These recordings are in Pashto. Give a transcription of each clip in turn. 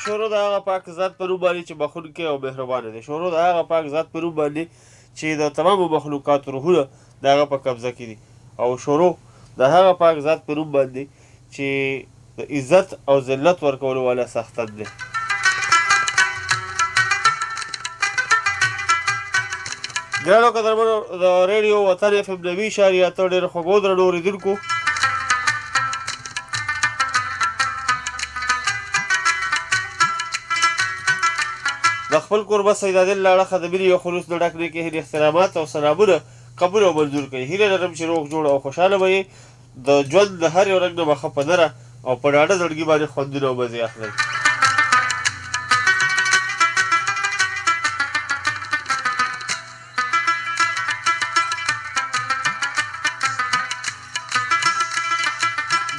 شروع د هغه پاک ذات په نوم باندې چې بخښونکی او مهربانه دی. شروع د هغه پاک ذات په نوم باندې چې د تمامو مخلوقاتو روحونه د هغه په قبضه کې دي. او شروع د هغه پاک ذات په نوم باندې چې د عزت او ذلت ورکولو والا سختن دی. ګرانو قدرمنو د ریډیو وطن FM 90.8 ډېر خوږو درنو اورېدونکو، د خپل کوربه سیدادل له اړخه د مینې او خلوص نه ډک نیکې هیلې احترامات او سلامونه قبول او منظور کړئ. هیله لرم چې روغ جوړ او خوشحاله به یې، د ژوند د هر یو رنګ نه به ښه په نره او په ډاډه زړګي باندې خوندونه او مزې اخلئ.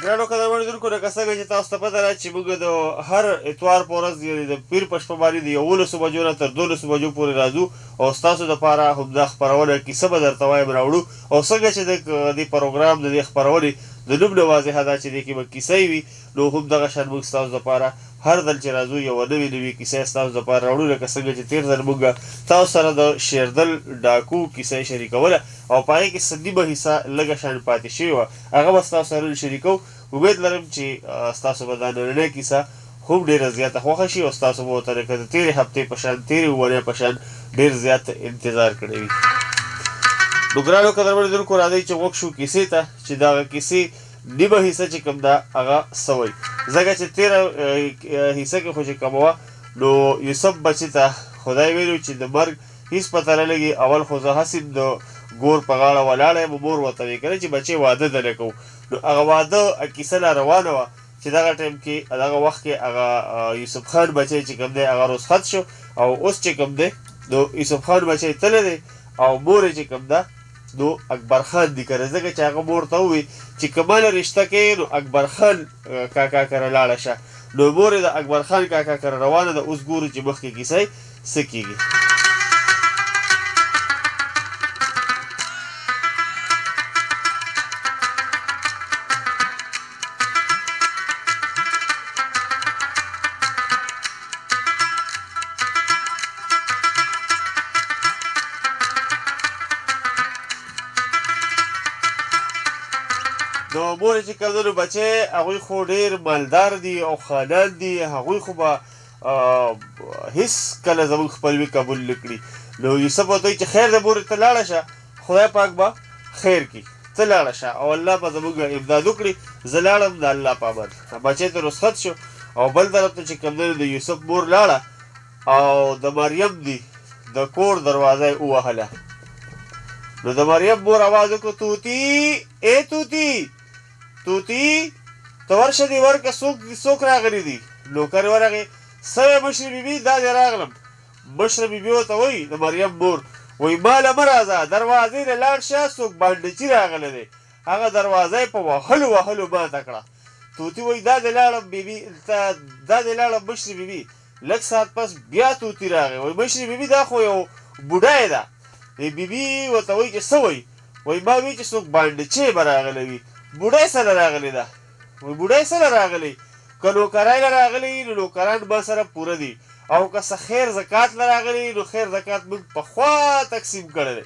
ګرانو قدرمنو اورېدونکو، لکه څنګه چې تاسو ته پته ده چې موږ د هر اتوار په ورځ یعنې د پیر په شپه باندې د 11 بجو نه تر 12 بجو پورې راځو او ستاسو دپاره همدا خپرونه کیسه به درته وایم راوړو. او څنګه چې د دې پروګرام د دې خپرونې د نوم نه واضحه ده چې دې کې به کیسې وي، نو همدغه شان موږ ستاسو دپاره هر ځل چې راځو یوه نوې کیسه ستاسو دپاره راوړو. لکه څنګه چې تېر ځل موږ تاسو سره د شیردل ډاکو کیسه شریکوله او په هغې کې څه نیمه حصه لږه شان پاتې شوې وه، هغه به ستاسو سره شریکو. امید لرم چې ستاسو به دا نننۍ کیسه هم ډېره زیاته خوښه شي او ستاسو به ورته لکه د تېرې هفتې په شان تېرې اونۍ په شان ډېر زیات انتظار کړی وي. نو ګرانو قدرمنو اورېدونکو، راځئ چې غوږ شو کیسې ته چې دغه کیسې نیمه حصه چې کوم ده هغه څه وایي. ځکه چې تېره حصه کې خو چې کومه وه نو یوسف بچي ته خدای ویلو چې د مرګ هېڅ پته نه لګي. اول خو زه هسې د ګور په غاړه ولاړه یم، مور ورته ویې که نه چې بچې واده دله کوو. نو هغه واده کیسه لا روانه وه چې دغه ټایم کې دغه وخت کې هغه یوسف خان بچی چې کوم دی هغه رخصت شو او اوس چې کوم دی نو یوسف خان بچی تللی دی او مور یې چې کوم ده نو اکبر خان دی که نه، ځکه چې هغه مور ته ووایي چې که ماله رشته کوې نو اکبر خان کاکا کره لاړه شه. نو مور یې د اکبر خان کاکا کره روانه ده. اوس ګورو چې مخکې کیسه څه کېږي. نو مور چې کوم دی نو بچی هغوی خو ډېر مالدار دي او خانان دي، هغوی خو به هېڅ کله زموږ خپلوي قبول نه کړي. نو یوسف ورته وایي چې خیر دی مورې ته لاړه شه، خدای پاک به خیر کړي، ته لاړه شه او الله به زموږ امداد وکړي. زه لاړم د الله په امان. بچی ته رخصت شو او بل طرف ته چې کوم دی د یوسف مور لاړه او د مریم دی د کور دروازه یې ووهله. نو د مریم مور اواز وکړو توتي ای توتي توتي ته ورشه دې ورکه څوک راغلي دي. نوکر ورغې څه وی مشرې بیبي دا دې راغلم. مشره بیبي ورته وایي د مریم مور وایي ماله مه راځه، دروازې نه لاړ شه، څوک بانډچي راغلی دی. هغه دروازه یې په وهلو ماته کړه. توتي وایي دا دې لاړم بیبي، دا دې لاړم مشرې بیبي. لږ ساعت پس بیا توتي راغی وایي مشرې بیبي دا خو یو بوډی ده. بیبي ورته وایي چې څه وایي؟ وایي ما وایي چې څوک بانډچی به راغلی وي. بوډۍ سره راغلی ده. وایي بوډۍ سره راغلی؟ که نوکرۍ له راغلی نو نوکران ما سره پوره دي، او که څه خیر زکات له راغلی نو خیر زکات موږ پخوا تقسیم کړی دی.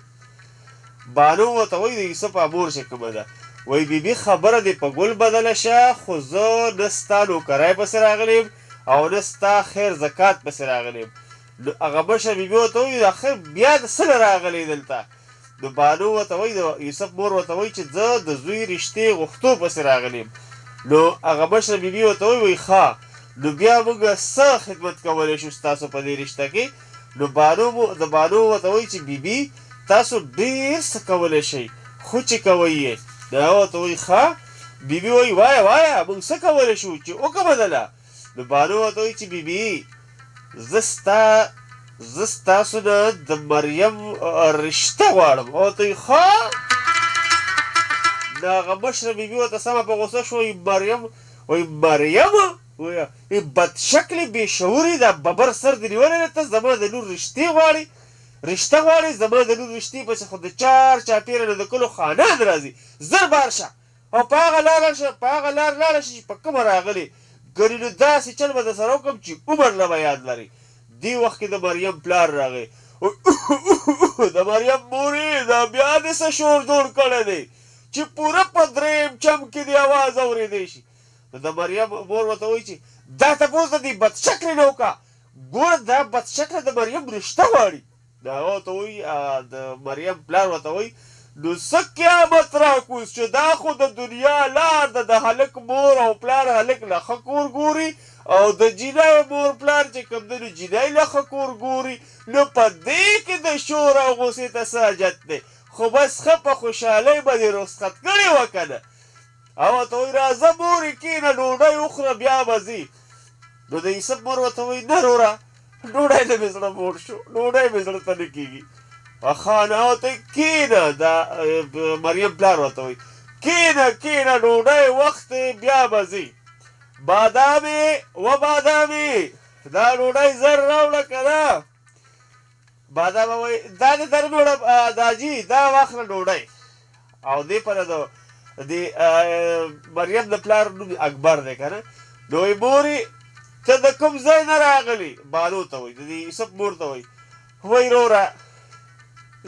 بانو ورته وایي د یوسف مور چې کومه ده وایي بیبي خبره دې په ګل بدله شه، خو زه نه ستا نوکرۍ پسې راغلی یم او نه ستا خیر زکات پسې راغلی یم. نو هغه مشره بیبي ورته وایي اخر بیا د څه نه راغلی دلته؟ نو بانو ورته وایي د یوسف مور ورته وایي چې زه د زوی رشتې غوښتو پسې راغلی یم. نو هغه مشره بیبي ورته وایي ښه نو بیا موږ څه خدمت کولی شو ستاسو په دې رشته کې؟ نو د بانو ورته وایي چې بیبي تاسو ډېر څه کولی شئ، خو چې کوئ یې. نو هغه ورته وایي ښه. بیبي وایي وایه موږ څه کولی شو چې وکړه دله؟ نو بانو ورته وایي چې بیبي زه ستاسو نه د مریم رشته غواړم. او ورته وایي ښه. نو هغه مشره بیبي ورته سمه په غوسه شو. مریم وایي مریم بدشکلې بې شعورې دا ببر سر دې نیولی دی، ته زما د لور رشتې غواړې؟ رشته غواړې؟ زما د لور رشتې پسې خو د چار چاپېره نه د کلو خانان راځي. زر بار شه او په هغه لار لاړه شه چې په کومه راغلې ګنې نو داسې چل به درسره وکړم چې عمر نه به یاد لرې. دې وخت کې د مریم پلار راغی. د مریم مورې دا بیا دې څه شور جوړ کړی دی چې پوره په درېیم چم کې دې اواز اورېدی شي. نو د مریم مور ورته وایي چې دا تپوس د دې بدشکلې نه وکړه، ګوره دا بدشکله د مریم رشته غواړي. د هغه ورته وایي د مریم پلار ورته وایي نو څه قیامت راکوز چې دا خو د دنیا لار ده، د هلک مور او پلار هلک له ښه کور ګوري او د جینۍ مور پلار چې کوم دی نو جینۍ له ښه کور ګوري. نو په دې کې د شور او غوسې ته څه حاجت دی، خو بس ښه په خوشحالۍ به دې رخصت کړې وه که نه. او ورته وایي راځه مورې کښېنه ډوډۍ وخوره بیا به ځي. نو د یوسف مور ورته وایي نه وروره ډوډۍ ته مې زړه موړ شو، ډوډۍ مې زړه ته نه کېږي. خانه ورته کښېنه، دا مریم پلار ورته وایي کښېنه کښېنه ډوډۍ وخت بیا به ځي. بادامې و بادامې دا ډوډۍ زر راوړه که نه. بادامه وایي دا دې در وړه داجي دا واخله ډوډۍ. او دې پره د مریم د پلار نوم اکبر دی که نه. نو وایي مورې ته د کوم ځای نه راغلي؟ بانو ته وایي، د یوسف مور ته وایي. وایي وروره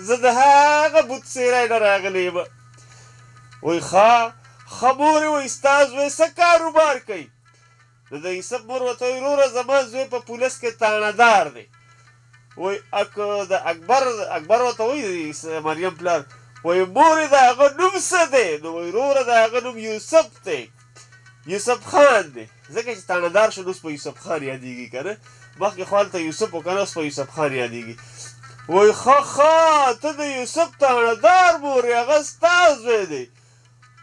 زه د هغه بت سیری نه راغلی یم. وایي ښه مورې وایي ستا زوی څه کاروبار کوي؟ نو د یوسف مور ورته وایي وروره زما زوی په پولیس کې تاڼهدار دی. وایي د اکبر ورته وایي د مریم پلار وایي مورې د هغه نوم څه دی؟ نو وایي وروره د هغه نوم یوسف دی، یوسف خان دی. ځکه چې تاڼهدار شو نو اوس په یوسف خان یادېږي که نه، مخکې خو هلته یوسف و که نه، اوس په یوسف خان یادېږي. وایي ښه ته د یوسف تاڼهدار مورې هغه ستا زوی دی.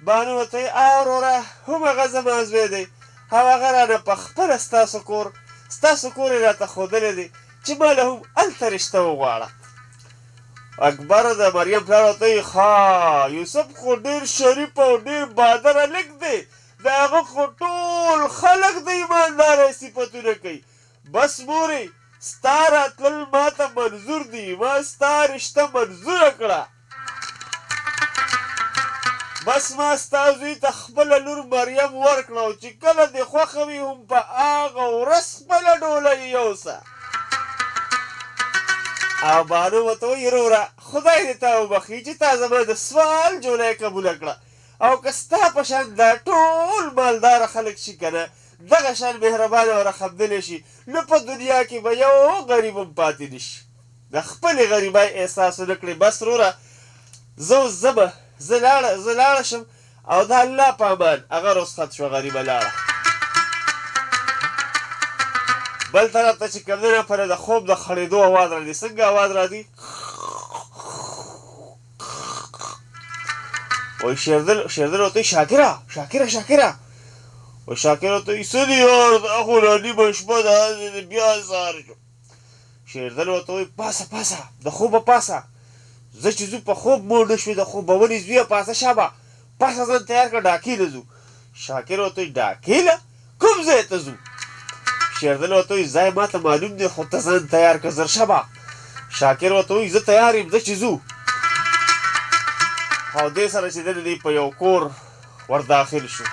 بانو ورته وایي وروره هم هغه زما زوی دی او هغه رانه په خپله ستاسو کور یې راته ښودلی دی چې ما له هم هلته رشته وغواړه. اکبر د مریم پلار ورته وایي ښه یوسف خو ډېر شریف او ډېر بادر هلک دی، د هغه خو ټول خلک د ایماندارۍ صفتونه کوي. بس مورې ستا راتلل ما ته منظور دي، ما ستا رشته منظوره کړه. بس ما ستا زوی ته خپله لور مریم ورکړه او چې کله دې خوښه وي هم په هغه ورځ خپله ډولۍ یوسه. او بانو ورته وایي وروره خدای دې تا وبخي چې تا زما د سوال جولۍ قبوله کړه، او که ستا په شان دا ټول مالداره خلک شي که نه، دغه شان مهربانه او رحمدلی شي، نو په دنیا کې به یو غریب هم پاتې نه شي. د خپلې غریبۍ احساس ونه کړې. بس وروره زه اوس ځمه، زه لاړه شم او د الله په امان. هغه رخصت شوه، غریبه لاړه. بل طرف ته چې کوم دی نه پرې د خوب د خړېدو اواز راځي. څنګه اواز راځي؟ وایي شېردل ورته وایي شاکره وایي شاکر ورته وایي څه دي یار دا خو لا نیمه شپه ده بیا سهار شو. شېردل ورته وایي پاسه د خوبه پاسه، زه چې ځو په خوب مور نه شوې د خوبه ونې زویه پاسه شابه پاسه ځان تیار کړه ډاکې له ځو. شاکر ورته وایي ډاکې له کوم ځای ته ځو؟ شېردل ورته وایي ځای ما ته معلوم دی خو ته ځان تیار کړه زر شبه. شاکر ورته وایي زه تیار یم زه چې ځو. او دې سره چې دی په یو کور ور داخل شو.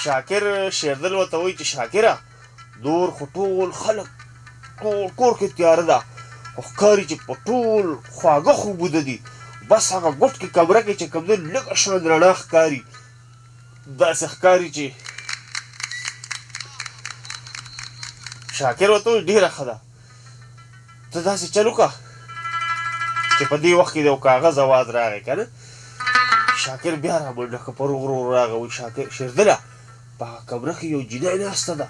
شاکر شېردل ورته وایي چې شاکره نور خو ټول خلک ټول کور کې تیاره ده، خو ښکاري چې په ټول خواږه خوبونه دي، بس هغه ګوټ کې کمره کې چې کوم دی لږه شان رڼا ښکاري، داسې ښکاري چې شاکر ورته وایي ډېره ښه ده، ته داسې چل وکړه چې په دې وخت کې د یو کاغذ اواز راغی که نه. شاکر بیا رامنډه کړه، په ورو راغی. وایي شېردله په هغه کمره کې یو جینۍ ناسته ده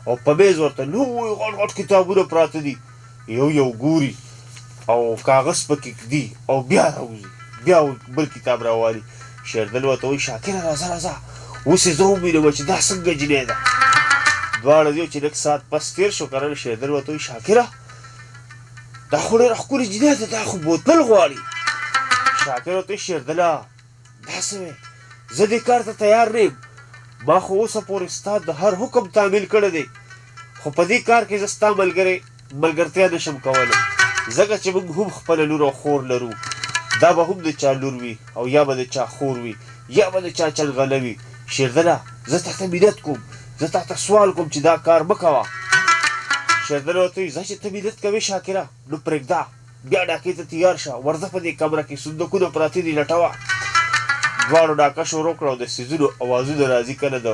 او په میز ورته لوی غټ کتابونه پراته دي، یو ګوري او کاغذ پکې ږدي او بیا راوځي بیا بل کتاب راوالي. شېردل ورته وایي شاکره راځه اوس یې زه ووینم چې دا څنګه جینۍ ده. دواړه یو چې لږ ساعت پس تېر شو که نه. شېردل ورته وایي شاکره دا خو ډېره ښکلې جینۍ ده، دا خو بوتل غواړي. شاکر ورته وایي شېردله دا څه وی، زه دې کار ته تیار نه یم، ما خو اوسه پورې ستا د هر حکم تعمیل کړی دی، خو په دې کار کې زه ستا ملګرتیا نشم کولی، ځکه چې موږ هم خپله لور او خور لرو، دا به هم د چا لور وي او یا به د چا خور وي یا به د چا چلغله وي. شېردله زه تا ته مینت کوم، زه تا ته سوال کوم چې دا کار مه کوه. شیردل ورته وایي ځه چې ته مینت کوې شاکره نو پرېږده بیا ډاکې ته تیار شه ورځه په دې کمره کې صندوقونه پراته دي لټوه. دواړو ډاکه شروع کړه او د څیزونو اوازونه راځي، کله د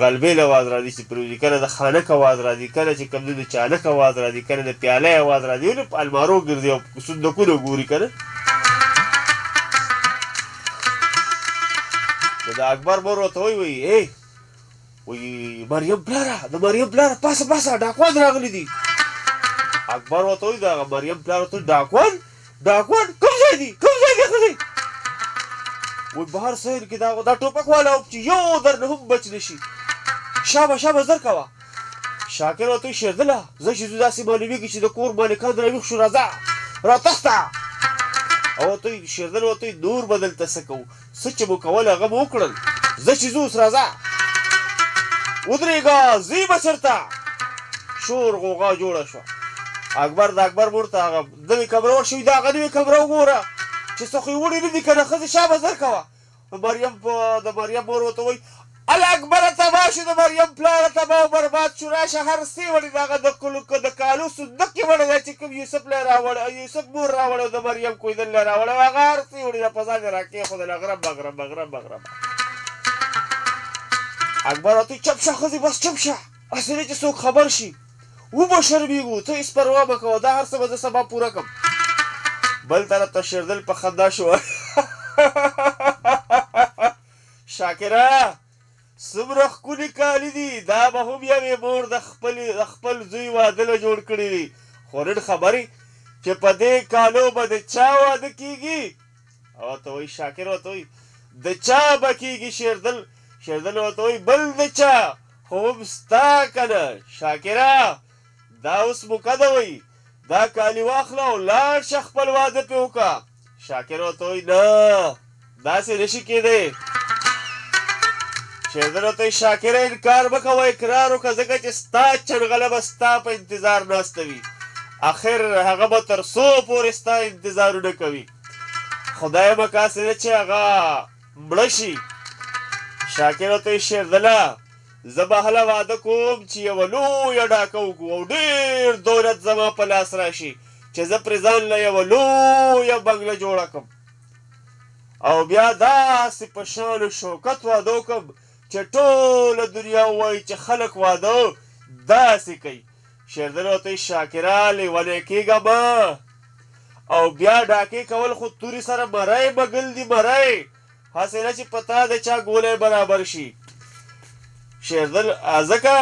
غلبیل اواز راځي چې پرې کله د خانک اواز راځي، کله چې کوم د چانک اواز راځي، کله د پیالې اواز راځي. ولې په المارو ګرځي او صندوقونه ګوري که نه. نو د اکبر مور ورته وایي وایي مریم پلاره د مریم پلاره پاسه پاسه ډاکوان راغلی دي. اکبر ورته وایي د مریم پلار ورته ډاکوان کوم ځای دي ښځې وایي بهر سهیل کې دا ټوپک والا چې یو در نه هم بچ نشي. شابه زر کوه. شاکر ورته وایي شیردله زه چې زو داسې معلومېږي چې د کور مالکان راویښ شو راځه راتښته. او ورته وایي شیردل ورته وایي نور به دلته څه کوو څه چې مو کول هغه مو وکړل زه چې زو اوس راځه ودرېږه ځې به چېرته. شور غوغا جوړه شوه. اکبر د اکبر مور ته هغه نوې کمره ورشوي د هغه نوې کمره وګوره چې څه خو یې وړي نه دي که نه ښځې شابه زر کوه. د مریم مور ورته وایي الاکبره تباه شو د مریم پلاره تباه و برباد شو راشه هر څه وړي د هغه د کالو صندوق یې وړی دی چې کوم یوسف یوسف مور راوړی او د مریم کویدل یې راوړی او هغه هر څه یې وړي دا په ځان یې راکېښودل غرم. اکبر ورته وایي چپ شه ښځې بس چپ شه هسې نه چې څوک خبر شي وبه شرمېږو ته هېڅ پروا مه کوه دا هر څه به زه سبا پوره کړم. بل طرف ته شیردل په خندا شو شاکره څومره ښکلي کالي دي دا به هم یوې مور د خپل زوی واده له جوړ کړي وي خو نن خبرې چې په دې کالو به د چا واده کېږي. او ورته وایي شاکر ورته وایي د چا به کېږي شیردل ورته وایي بل د چا خو هم ستا که نه شاکره دا اوس موقع ده وایي دا کالي واخله او لاړ شه خپل واده پې وکړه. شاکر ورته وایي نه داسې نشي کېدی. شیردل ورته وایي شاکره انکار مه کوه اقرار وکړه ځکه چې ستا چنغله به ستا په انتظار ناسته وي اخر هغه به تر څو پورې ستا انتظارونه کوي خدای به کاسې نه چې هغه مړه شي. شاکر ورته وایي شیردله زه به هله واده کوم چې یوه لویه ډاکه وکړو او ډېر دولت زما په لاس راشي چې زه پرې ځان له یوه لویه بنګله جوړه کړم او بیا داسې په شان و شوکت واده وکړم چې ټوله دنیا ووایي چې خلک واده داسې کوي. شیردل ورته وایي شاکره لیونی کېږه مه او بیا ډاکې کول خو تورې سره مری مګل دي مری هسې نه چې په تا د چا ګولی برابر شي. شیردل ځکه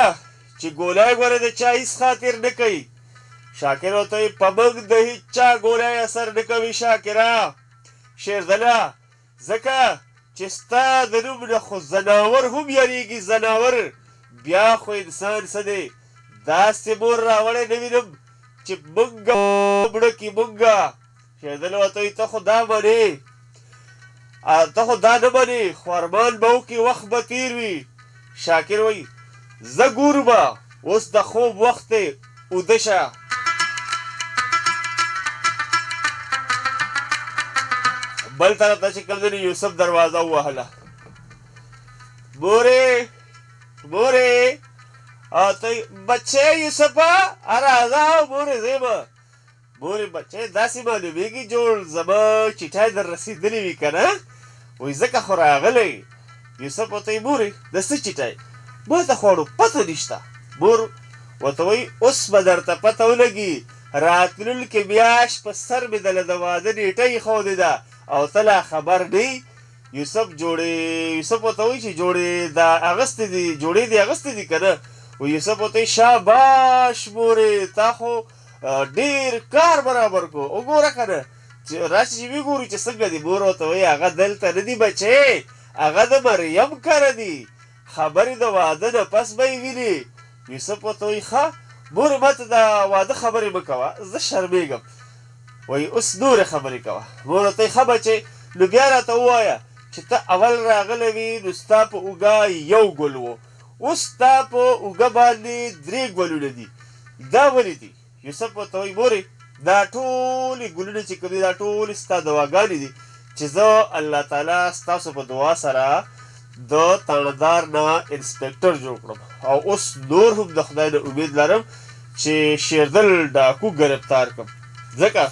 چې ګولی ګوره د چا هېڅ خاطر نه کوي. شاکر ورته وایي په موږ د هېڅ چا ګولی اثر نه کوي شاکره. شیردله ځکه چې ستا د نوم نه خو ځناور هم یریږي ځناور بیا خو انسان څه دی داسې مور راوړی نه وینم چې مونږه مړه کړي مونږه. شیردل ورته وایي ته خو دا منې ته خو دا نه منې خو ارمان به وکړي وخت به تېر وي. شاکر وایي زه ګورمه اوس د خوب وخت دی اوده شه. بل طرف ته چې کوم دی یوسف دروازه ووهله مورې ته بچی یوسفه راځه مورې ځېمه مورې بچی داسې معلومېږي جوړ زما چټۍ در رسېدلې وي که نه وایي ځکه خو راغلی. یوسف ورته وایي مورې د څه چټۍ ما ته خو پته نشته. مور ورته وایي اوس به درته پته ولګي راتلونکې میاشت په سر مې دله د واده نیټه ایښودې ده او ته لا خبر نه یوسف ورته وایي چې جوړې دې اغوستې دي که نه. یوسف ورته وایي شاباش مورې تا خو ډېر کار برابر کړو وګوره که نه چې راشي چې وګورو چې څنګه دي. مور ورته وایي هغه دلته نه دي بچې هغه د مریم کره دي خبرې د واده نه پس به یې وینې. یوسف ورته وایي ښه مورې ما ته د واده خبرې مه کوه زه شرمېږم. وایي اوس نورې خبرې کوه. مور ورته وایي ښه بچې نو بیا راته ووایه چې ته اول راغلی وې نو ستا په اوږه یو ګل و اوس ستا په اوږه باندې 3 ګلونه دي دا ولې دي؟ یوسف ورته وایي مورې دا ټولې ګلونه چې کوم دي دا ټولې ستا دواګانې دي چې زه الله تعالی ستاسو په دعا سره د تاندار نه انسپکټر جوړ کړم او اوس نور هم د خدای نه امید لرم چې شیردل ډاکو ګرفتار کړم ځکه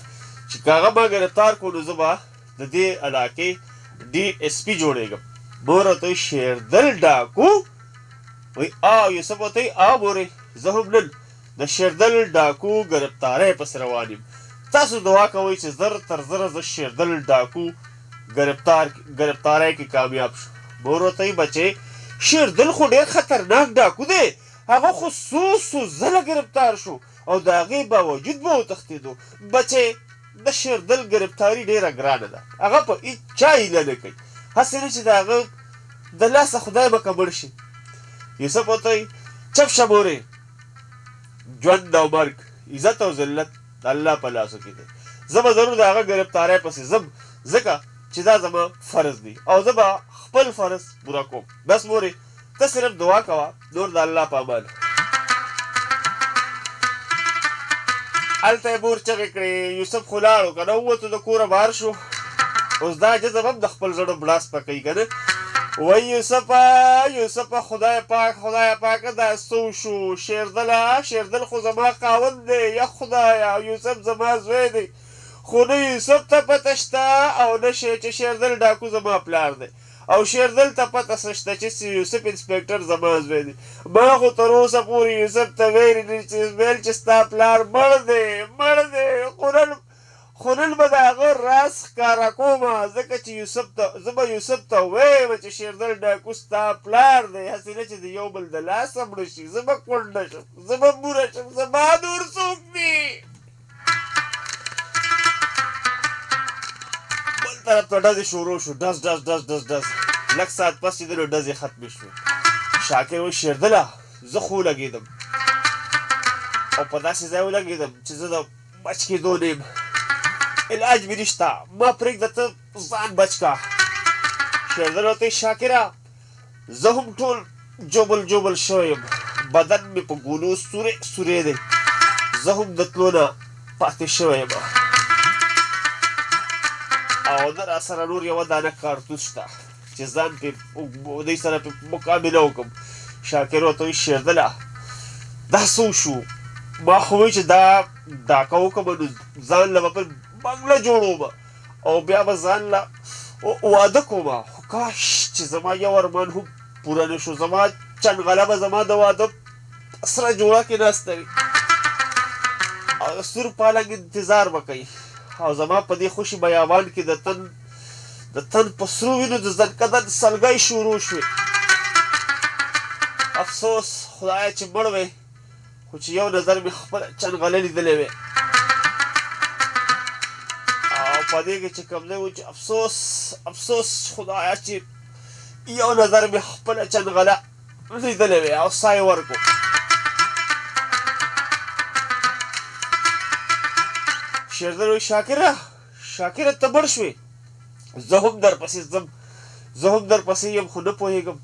چې که هغه ما ګرفتار کړو نو زه به د دې علاقې DSP جوړېږم مور ورته وایي شیردل ډاکو وایي یوسف ورته وایي مورې زه هم نن د شیردل ډاکو ګرفتارۍ پسې روان یم تاسو دعا کوئ چې زر تر زره زه شیردل ډاکو ګرفتارۍ کې کامیاب شو مور ورته وایي بچې شیردل خو ډېر خطرناک ډاکو دی هغه خو څو ځله ګرفتار شو او د هغې باوجود به وتښتېدو بچې د شیردل ګرفتاري ډېره ګرانه ده هغه په هېچا هیله نه کوي هسې نه چې د هغه د لاسه خدای به که مړ شي یوسف ورته وایي چپ شه مورې ژوند او مرګ عزت او ذلت د الله په لاسو کې دی زه به ضرور د هغه ګرفتارۍ پسې ځم ځکه چې دا زما فرض دی او زه به خپل فرض پوره کوم بس مورې ته صرف دعا کوه نور د الله په امان هلته یې مور چغې کړې یوسف خو لاړو که نه ووتو د کوره بهر شو اوس دا جذب هم د خپل زړه بلاس پکوي که نه وایي یوسفه خدای پاکه دا څه وشو شیردل خو زما خاوند دی یا خدایه یوسف زما زوی دی خو نه یوسف ته پته شته او نه چې شیردل ډاکو زما پلار دی او شیردل ته پته شته چې یوسف انسپکټر زما زوی دی ما خو تر اوسه پورې یوسف ته ویل چې ستا پلار مړ دی خو نن به د هغه راز ښکاره کومه ځکه چې زه به یوسف ته ووایم چې شیردل ډاکو ستا پلار دی هسې نه چې د یو بل د لاسه مړه شي زه به کونډه شم زه به موره شم زما نور څوک دي بل طرف ته ډزې شروع شو ډز ډز ډز ډز ډز لږ ساعت پس چې د نو ډزې ختمې شوې شاکر وایي شیردله زه خو ولګېدم او په داسې ځای ولګېدم چې زه د بچ کېدو نه یم علاج مې نشته ما پرېږده ته ځان بچ کا شیردل ورته شاکره زه هم ټول جوبل شوی یم بدن مې په ګولو سورې دی زه هم د تلو نه پاتې شوی یم او نه راسره نور یوه دانه کارتوس شته چې ځان پرې دوی سره پرې مقابله وکړم شاکر ورته وایي شیردله دا څه وشو ما خو وایي چې دا ډاکه وکړم نو ځان له به بنګله جوړوم او بیا به ځان له واده کوم خو کاش چې زما یو ارمان هم پوره نه شو زما چنغله به زما د واده سره جوړه کې ناسته وي او سور پالنګ انتظار به کوي او زما په دې خوشي بیابان کې د تن په سرو وینو د زنکدن سلګۍ شروع شوې افسوس خدایه چې مړ وی خو چې یو نظر مې خپله چنغله لیدلی وی په دې کې چې کوم ځای و چې افسوس خدایه چې یو نظر مې خپله چنغله لیدلی وی او ساه یې ورکړو شیردل وایي شاکره ته مړ شوې زه هم درپسې یم خو نه پوهېږم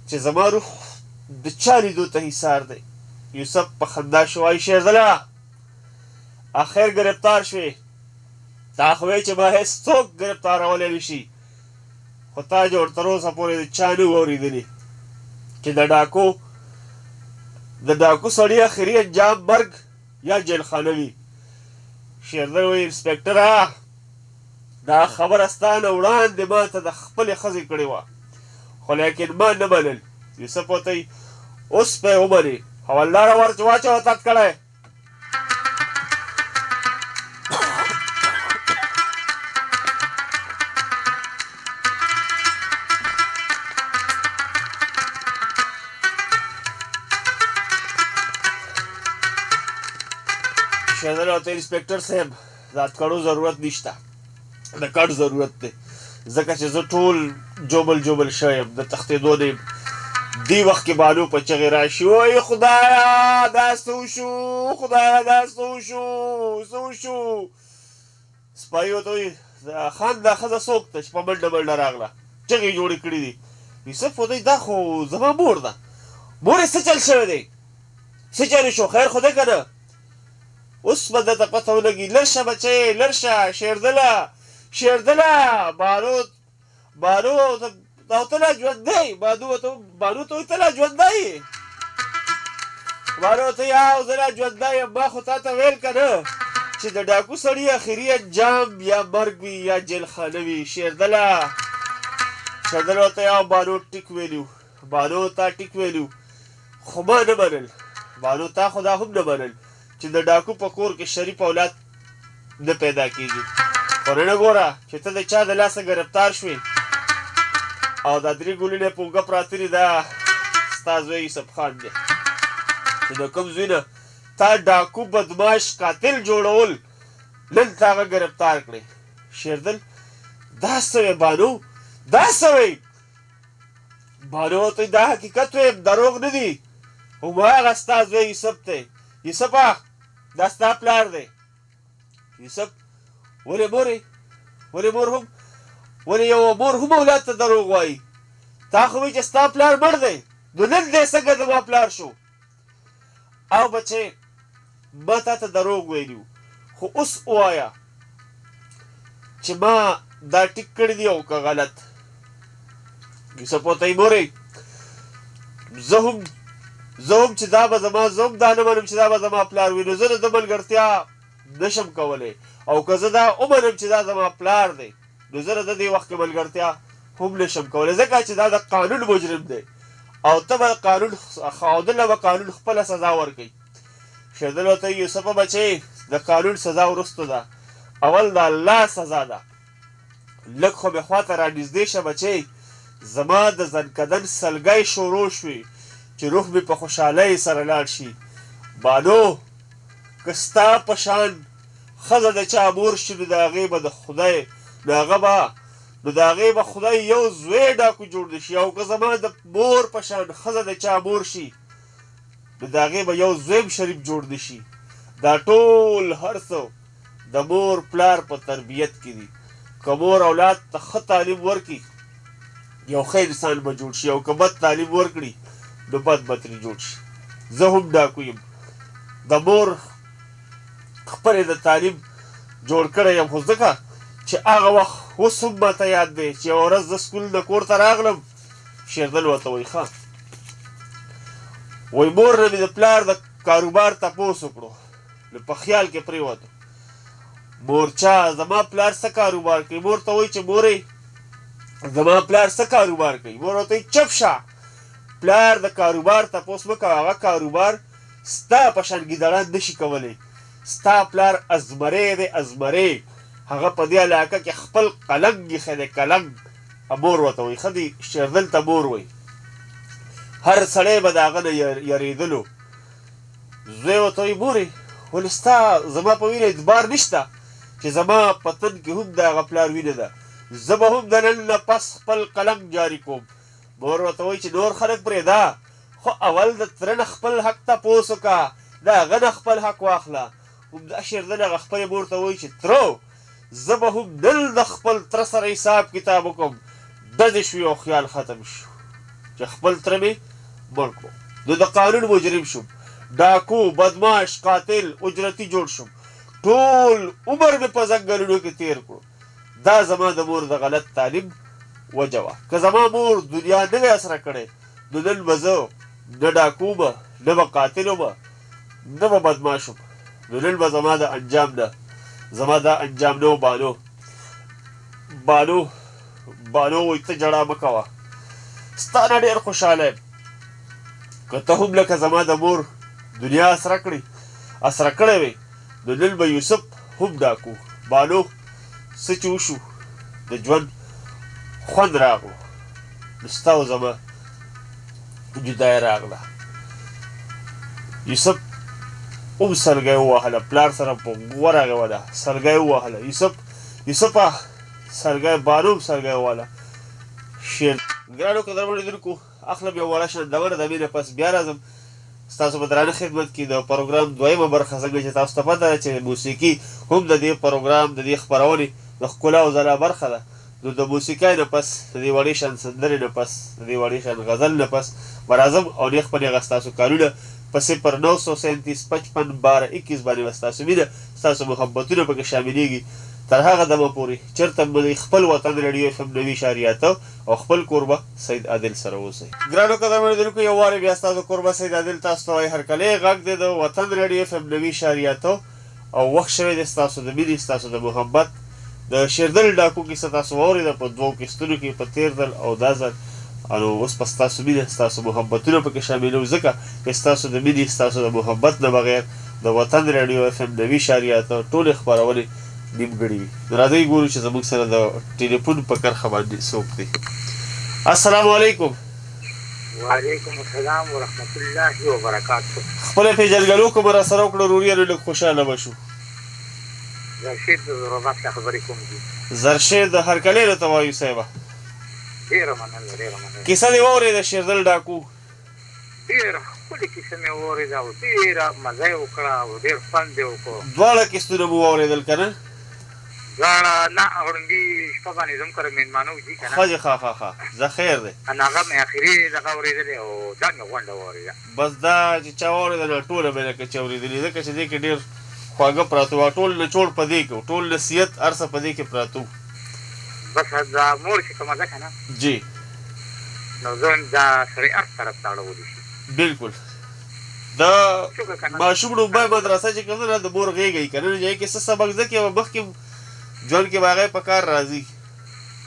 چې زما روح د چا لیدو ته حصار دی یوسف په خندا شو وایي شیردله اخر ګرفتار شوې تا خو وایي چې ما هېڅ څوک ګرفتارولی نه شي خو تا جوړ تر اوسه پورې د چا نه و اورېدلي چې د ډاکو سړي اخري انجام مرګ یا جیلخانه وي شیردل وایي انسپکټره دا خبره ستا نه وړاندې ما ته د خپلې ښځې کړې وه خو لیکن ما نه منل یوسف ورته وایي اوس به یې ومنې حوالداره واچوه تت کړی شیردل ورته انسپکټر صاحب د اتکړو ضرورت نشته د کټ ضرورت دی ځکه چې زه ټول جوبل شوی یم د تښتېدو نه یم دې وخت کې بانو په چغې راشي وایي خدایه دا څه وشو سپایي ورته وایي خان دا ښځه څوک ده چې په منډه راغله چغې جوړې کړي دي یوسف ورته وایي دا خو زما مور ده مورې څه چل شوی دی څه چل شو خیر خو دی که نه اوس به درته پته ولګي لږ شه بچی لږ شه شیردله بارو د او ته لا ژوندی بانو ته وایي ته لا ژوندی یې بانو ته یا زه لا ژوندی یم ما خو تا ته ویل که نه چې د ډاکو سړي اخري انجام یا مرګ وي یا جیلخانه وي شیردله ورته یا بانو ټیک ویلي بانو تا ټیک ویلي خو ما نه منل بانو تا خو دا هم نه منل چې د ډاکو په کور کې شریف اولاد نه پیدا کېږي خو نن ګوره چې ته د چا د لاسه ګرفتار شوې او دا 3 ګلونه په اوږه پراته دي دا ستا زوی یوسف خان دی چې د کوم زوی نه تا ډاکو بدماش قاتل جوړول نن تا هغه ګرفتار کړې شیردل دا څه وی بانو دا څه وی بانو ته دا حقیقت وی دروغ نه دی هماغه ستا زوی یوسف دی یوسفه دا ستا پلار دی یوسف ولې یوه مور هم اولاد ته دروغ وایي تا خو وایي چې ستا پلار مړ دی نو نن دی څنګه زما پلار شو او بچې ما تا ته دروغ ویلي خو اوس ووایه چې ما دا ټیک کړي دي او که غلط یوسف ورته وایي مورې زه هم چې دا به زما زه هم دا نه منم چې دا به زما پلار وي نو زه د ملګرتیا نشم کولی او که زه دا ومنم چې دا زما پلار دی نو زه د دې وخت کې ملګرتیا هم نشم کولی ځکه چې دا د قانون مجرم دی او ته به قانون خاوندله به قانون خپله سزا ورکوي شیردل ورته وایي یوسفه بچې د قانون سزا وروسته ده اول د الله سزا ده لږ خو مې خواته رانږدې شه بچې زما د زنکدن سلګی شروع شوې چې روح مې په خوشحالۍ سره لاړ شي بانو که ستا په شان ښځه د چا مور شي نو د هغې به د خدای نو د هغې به خدای یو زوی ډاکو جوړ شي او که زما د مور په شان ښځه د چا مور شي نو د هغې به یو زویم شریف جوړ شي دا ټول هر څه د مور پلار په تربیت کې دي که مور اولاد ته ښه تعلیم ورکړي یو ښه انسان به جوړ شي او که بد تعلیم ورکړي نو بد به ترې جوړ شي زه هم ډاکو یم د مور خپلې د تعلیم جوړ کړی یم خو ځکه چې هغه وخت اوس هم ماته یاد دی چې یوه ورځ زه سکول نه کور ته راغلم شیردل ورته وایي ښه وایي مور نه مې د پلار د کاروبار تپوس وکړو نو په خیال کې پرېوتو مورچا زما پلار څه کاروبار کوي مور ته وایي چې مورې زما پلار څه کاروبار کوي مور ورته وایي چپ شه پلار د کاروبار تپوس مه کوه هغه کاروبار ستا په شان ګیدړان نشي کولی ستا پلار ازمری دی ازمری هغه په دې علاقه کې خپل قلنګ ایښی دی قلنګ مور ورته وایي ښه دی شیردل ته مور وایي هر سړی به د هغه نه یریدلو زوی ورته وایي مورې ولې ستا زما په وینه اعتبار نشته چې زما په تن کې هم د هغه پلار وینه ده زه به هم د نن نه پس خپل قلم جاري کوم مور ورته وایي چې نور خلک پرېږده خو اول د تره نه خپل حق تپوس وکړه د هغه نه خپل حق واخله همدا شیردل هغه خپلې مور ته وایي چې ترو زه به هم دل د خپل تره سره حساب کتاب وکړم ډزې شوې او خیال ختم شو چې خپل تره مې مړ کړو نو د قانون مجرم شوم ډاکو بدماش قاتل اجرتي جوړ شوم ټول عمر مې په ځنګلونو کې تیر کړو دا زما د مور د غلط تعلیم وجه وه که زما مور دنیا نه وی اسره کړی نو نن به زه نه ډاکو به نه به قاتل وم نه به بدماش وم نو نن به زما دا انجام نه و بانو وایي ته جړا مه کوه ستا نه ډېر خوشحاله یم که ته هم لکه زما د مور دنیا اسره کړی وی نو نن به یوسف هم ډاکو بانو څه چې وشو د ژوند خوند راغلو نو ستا او زما جدایي راغله یوسف هم سلګۍ ووهله پلار سره په ورغې وله سلګۍ ووهله یوسفه سلګۍ بانو هم سلګۍ ووهله ګرانو قدرمنو لیدونکو اخلم یو وړه شاندونه د مینې پس بیا راځم ستاسو په درانه خدمت کې د پروګرام دویمه برخه څنګه چې تاسو ته پته ده چې موسیقي هم د دې پروګرام د دې خپرونې د ښکلا او ځلا برخه ده نو د موسیقۍ نه پس د دې وړې شان سندرې نه پس د دې وړې شان غزل نه پس به راځم او نیغ په نیغه ستاسو کارونه په 0937 55 12 21 باندې به ستاسو مینه ستاسو محبتونه پکې شاملېږي تر هغه دمه پورې چېرته به خپل وطن رادیو اف ام 90.8 او خپل کوربه سید عادل سره اوسئ. ګرانو قدرمنو اورېدونکو، یو وارې بیا ستاسو کوربه سید عادل تاسو ته وایي هرکلی غږ دی د وطن رادیو اف ام 90.8 او وخت شوی دی ستاسو د مینې، ستاسو د محبت د شیردل ډاکو کیسه تاسو واورېده په 2 قسطونو کې، په تېر ځل او دا ځل. نو اوس په ستاسو مینه ستاسو محبتونه پکې شاملوو، ځکه چې ستاسو د مینې ستاسو د محبت نه بغیر د وطن رادیو اف ام 90.8 ټولې خپرونې نیمګړې وي. نو راځئ ګورو چې زموږ سره د ټلیفون په کرښه باندې څوک دی. السلام علیکم. وعلیکم السلام ورحمت الله وبرکاته. خپله پېژندګلو که به را سره وکړو روریانو لږ خوشحاله به شو. زرشید رباط څخه خبرې کوم دي. زرشید هرکلی راته وایو صاحبه. ډېره مننه ډېره مننه. کیسه دې واورېده شیردل ډاکو؟ ډېره ښکلې کیسه مې واورېده او ډېره مزه یې وکړه او ډېر خوند یې وکړو. دواړه قسطونه مو واورېدل که نه؟ دواړه نه، غړومبي شپه باندې زموږ کره مېلمانه وځي که نه. ښه دی ښه زه خیر دی. هغه مې اخري دغه اورېدلې او دا مې غونډه واورېده. بس دا چې چا واورېده نو ټوله مې لکه چې اورېدلې، ځکه چې دې کې ډېر خواږه پراته وه، ټول نچوړ په دې کې و، ټول نصیحت هر څه په دې کې پراته و. بس دا مور چې کومه ده که نه، جی نو ځان دا سړی هر طرف ته اړولی شي. بلکل. د ماشوم لومبی مدرسه چې کوم ده د مور غېږه یي که نه، هغې کې څه سبق زده کړي او مخکې ژوند کې به هغه په کار راځي.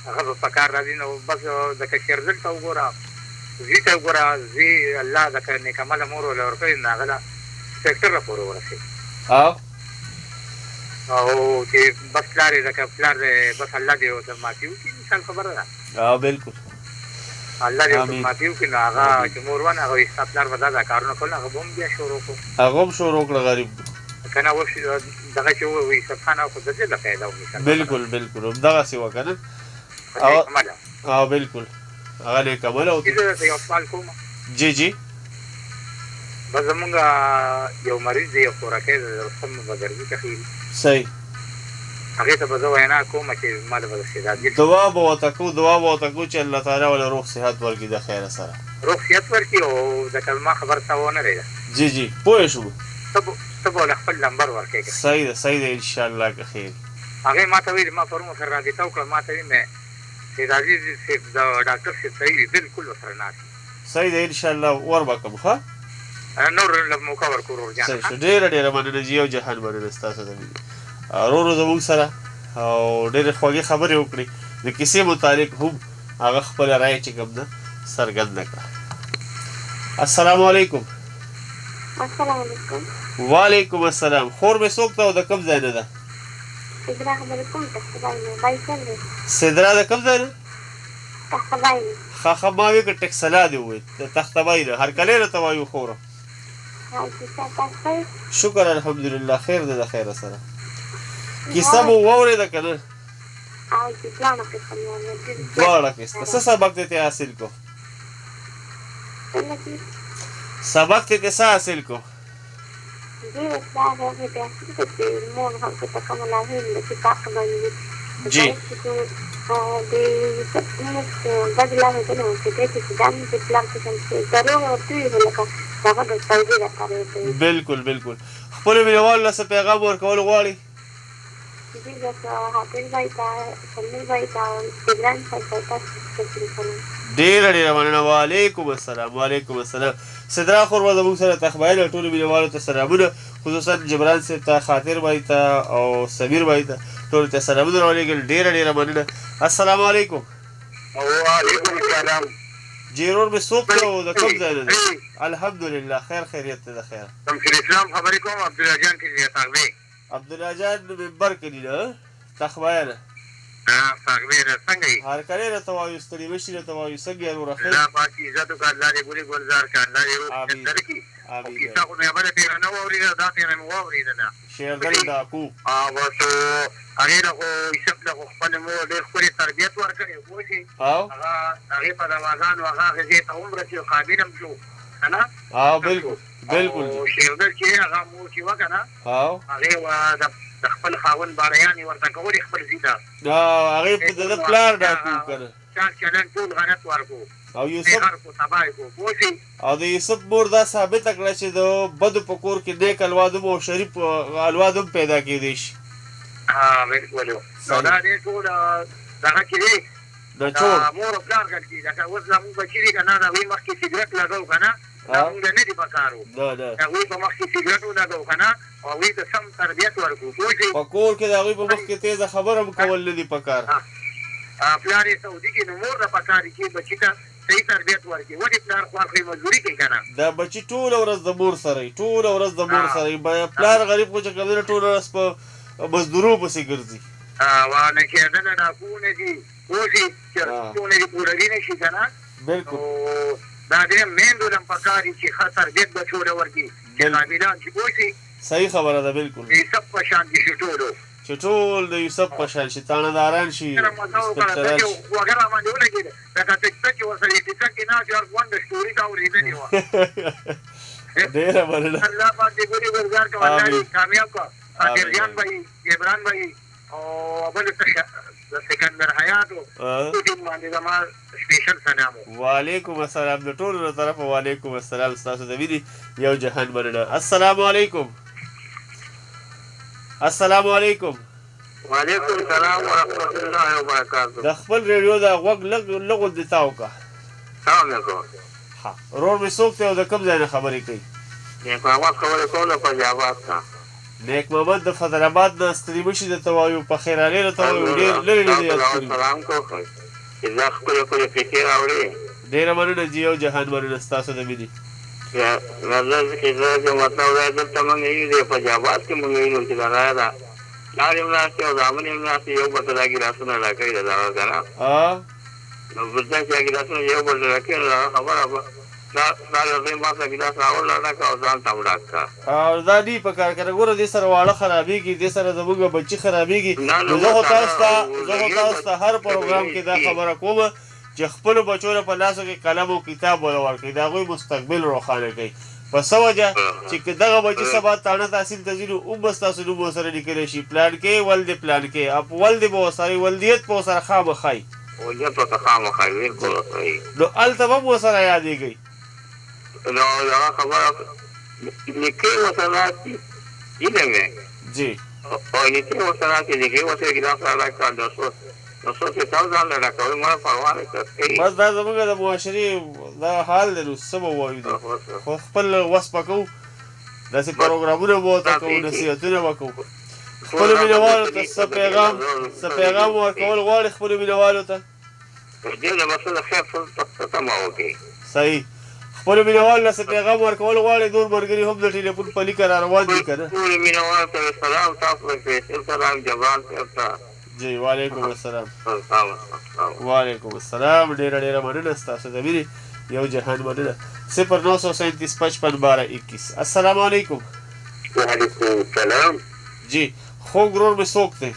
هغه به په کار راځي. نو بس دکه شیردل ته وګوره، زوی ته وګوره، زوی الله دکه نیکعمله مور وله ورکړې نو هغه له سیکټر را پورې ورسېد. او چې بس پلار یې دکه پلار دی، بس الله دې ورته معافي وکړي، مثال خبره ده. بلکل الله دې ورته معافي وکړي. نو هغه چې مور ونه هغه ستا پلار به دا کارونه کول، هغه به هم بیا شروع کړو. هغه هم شروع کړه غریب که نه اوس دغه چې ووایي یوسف خان او خو د دې له فایده و. بلکل همدغسې وه که نه. بلکل هغه نیکعمله و. زه درته یو سوال کوم. جی بس زمونږ یو مریض دی، یو خوراکی د رستم بدرګي کخیل. صحیح. هغې ته به زه وینا کوم چې ما د به استعداد دعا به ورته کوو چې الله تعالی ولې روغ صحت ورکړي د خیره سره. روغ صحت ورکړي او د کلمه خبر ته ونه رېده. جی پوه شوم. ته به له خپل نمبر ورکړې. صحیح ده انشاءالله که خیر. هغې ما ته ویلي، ما پرون ورسره رابطه وکړه، ما ته ویل مې سید عزیز صاحب د ډاکټر صاحب صحیح وي، بلکل ورسره ناست. صحیح ده انشاءالله ور به کوم. ښه نور له موقع ورکړو ورجان. صحیح شو. ډېره مننه جي او جهان مننه ستاسو د مینې. ورو زموږ سره او ډېرې خوږې خبرې وکړې، د کیسې متعلق هم هغه خپله رایه چې کوم ده څرګنده کړه. السلام علیکم. السلام علیکم. وعلیکم السلام. خور مې څوک ته او د کوم ځای نه ده؟ سدرا خبرې کوم. تختبای نه بایسل دی. سدرا د کوم ځای نه؟ تختبای نه. ښه ما وی که ټکسلا دې وویل، د تختبای نه. هرکلی راته وایو خوره. شکر الحمدلله خیر دی د خیره سره. کیسه مو واورېده که نه؟ دواړه قسطه. څه سبق دې ته حاصل کو؟ سبق دې ته څه حاصل کو؟ جی بلکل خپلو مینهوالو له څه پیغام ورکول غواړي؟ ډېره مننه. وعلیکم السلام. سدرا خور به زموږ سره تخبایل او ټولو مینهوالو ته سلامونه، خصوصا جبران صاحب ته، خاطر بھائی ته او سمیر بھائی ته، ټولو ته سلامونه راولېږل. ډېره مننه. السلام علیکم. وعلیکم السلام. جیرور مې څوک ته او د کوم ځای نه دی؟ الحمدلله خیریت ته د خیر. شمشیر اسلام خبرې کوم. عبدالله جان کلي تاغبې. عبدالله جان ممبر کلي نه تخبایه نه. تاغبې نه څنګه یې؟ هرکلی راته وایو، ستړي مشي راته وایو. څنګه یې وروره؟ الله پاک عزت وکړه، الله دې ګلې ګلزار کړه، الله دې روغ صحت درکړي. کیسه خو مې بله تېره نه واورېده، دا تېره مې واورېدله. شیردل ډاکو. بس هغې له خو یوسف له خو خپلې مور ډېر ښکلې تربیت ورکړی پوه شې. هغې په دواګانو هغه غذې ته هم رسېد، قابل هم شو که نه. بلکل. او شیردل چې هغه مور چې وه که نه، هغې د خپل خاوند باریانې ورته کولې خپل زوی ته. هغې په د پلار ډاکو که نه، چال چلن ټول غلط ورکړو او د یوسف مور دا ثابته کړه چې د بدو په کور کې نیک الواد هم او شریف الواد هم پیدا کېدی شي. بالکل نو دا دې ټول دغه کې دی مور او پلار غلطي لکه اوس زموږ بچي دي که نه د هغوی مخکې سګرټ لګوو که نه دا مونږ نه دي په کار وو هغوی په مخکې سګرټ ولګوو که نه او هغوی ته سم تربیت ورکړو پوه شئ په کور کې د هغوی په مخ کې تیزه خبره هم کول نه دي په کار پلار یې سعودي کې نو مور ته په کار چې بچي ته صحیح تربیت ورکړي ولې پلار خواخوې مزدوري کوي که نه دا بچي ټوله ورځ د مور سره وي ټوله ورځ د مور سره وي پلار غریب خو چې کوم دی ټوله ورځ په مزدورو پسې ګرځي وانه کېدنه ډاکوونه دي پوه شئ چې رسټونه دي پوروي نه شي که نه بلکل دا ډېر میندو له هم په کار دي چې ښه تربیت بچو له ورکړي چې قابلان چې پوه شئ صحیح خبره ده بلکل د یوسف په شان دي شي ټولو چې ټول د یوسف په شان شي تاڼهداران شي وګر راباندې ولګېده لکه ټکټه چې ورسره ټیکټ کې ناست یو غونډه سټوري ته اورېدلې وه ډېره مننه الله پاک دې ګوري ګلزار کړه الله دې کامیاب کړه عادل به وي عمران به وي او بل سکندر حیات ټیم باندې زما سپیشل سلام وعلیکم السلام د ټولو له طرفه وعلیکم السلام ستاسو د مینې یو جهان مننه السلام علیکم السلام علیکم وعلیکم السلام ورحمت الله وبرکاته د خپل ریډیو د غوږ لږ غوندې تاو کړه سلام علیکم ها ورور مې څوک دی او د کوم ځای نه خبرې کوي نیک محمد خبرې کوم د فضل آباد څخه نیک محمد د فضل آباد نه ستړي مه شي درته وایو په خیرانې راته وایو ډېر لرې لرې یاد کړي سلام کوم چې دا ښکلې ښکلې فکرې راوړې ډېره مننه جي یو جهان مننه ستاسو د مینې مطلب چې مطلب دا دلته موږ یو دی فضل آباد کې موږ وینو چې دا رایه ده پلار یې ملاستې او زامن یې ملاستې یو بل ته دا ګیلاسونه راکوي د دغه که نه نو بلته چې دا ګیلاسونه یو بل ته راکوي نو دغه خبره به دا هغې ما ته ګیلاس راوړله ډکه او ځان ته هم ډک کړه او دا دي په کار که ګوره دې سره واړه خرابېږي دې سره زموږ بچي خرابېږي نو زه خو تاسو ته هر پروګرام کې دا خبره کوم چې خپلو بچو له په لاسو کې قلم او کتاب وله ورکړي د هغوی مستقبل روښانه کوي په څه وجه چې که دغه بچي سبا تاڼه تحصیل ته ځي نو هم به ستاسو نوم ورسره لیکلی شي پلان کې ولد پلان کې ولد به ورسره ولدیت به ورسره خامخا وي ولدیت ورته خامخا وي بالکل صحیح نو هلته به هم ورسره یادېږئ نو دغه خبره نیکۍ ورسره ناستي علم یې جی او نیکۍ ورسره ناستي نیکۍ ورسره ګیلاس راډک کړه نو څوک یې تاو ځان له ډکوي مړه پروا نه کوي بس دا زموږ د معاشرې دا حال دی نو څه به ووایو دی خو خپل وس به کوو داسې پروګرامونه به ورته کوو نصیحتونه به کوو خپلو مینهوالو ته څه پیغام ورکول غواړې خپلو مینهوالو ته دې له بس د خیر څه تمه وکړي صحیح خپلو مینهوالو له څه پیغام ورکول غواړې نور ملګري هم د ټلیفون په لیکه را روان دي که نه ټولو مینهوالو ته سلام تاسو ته فیصل سلام جبران صاحب ته جی وعلیکم السلام وعلیکم السلام ډېره ډېره مننه ستاسو د مینې یو جهان مننه 0937551221 السلام علیکم وعلیکم السلام جی خوږ ورور مې څوک دی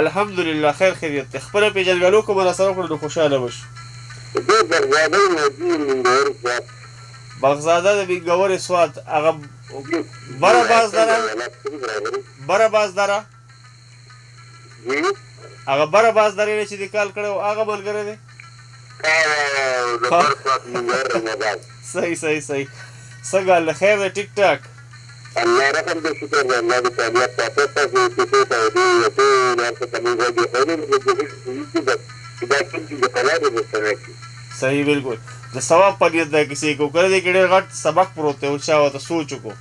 الحمدلله خیر خیریت دی خپله پېژندګلو که به راسره وکړو نو خوشحاله به شو بغزاده د بینګورې سوات هغه بره بازدره هغه بره بازدرې نه چې دې کال کړی و هغه ملګری دی صحیح صحیح صحیح څه ګال دی خیر دی ټیک ټاک الله رحم دې شکر دی الله دې کامیاب ساتي تاسو کیسې ته دې ټول هر څه کوي غوږی خوري دې دا چې د کلار دې سره صحیح بالکل د ثواب په نیت دا کیسې کو کړی دی کې ډېر غټ سبق پروت دی او چا ورته سوچ وکړو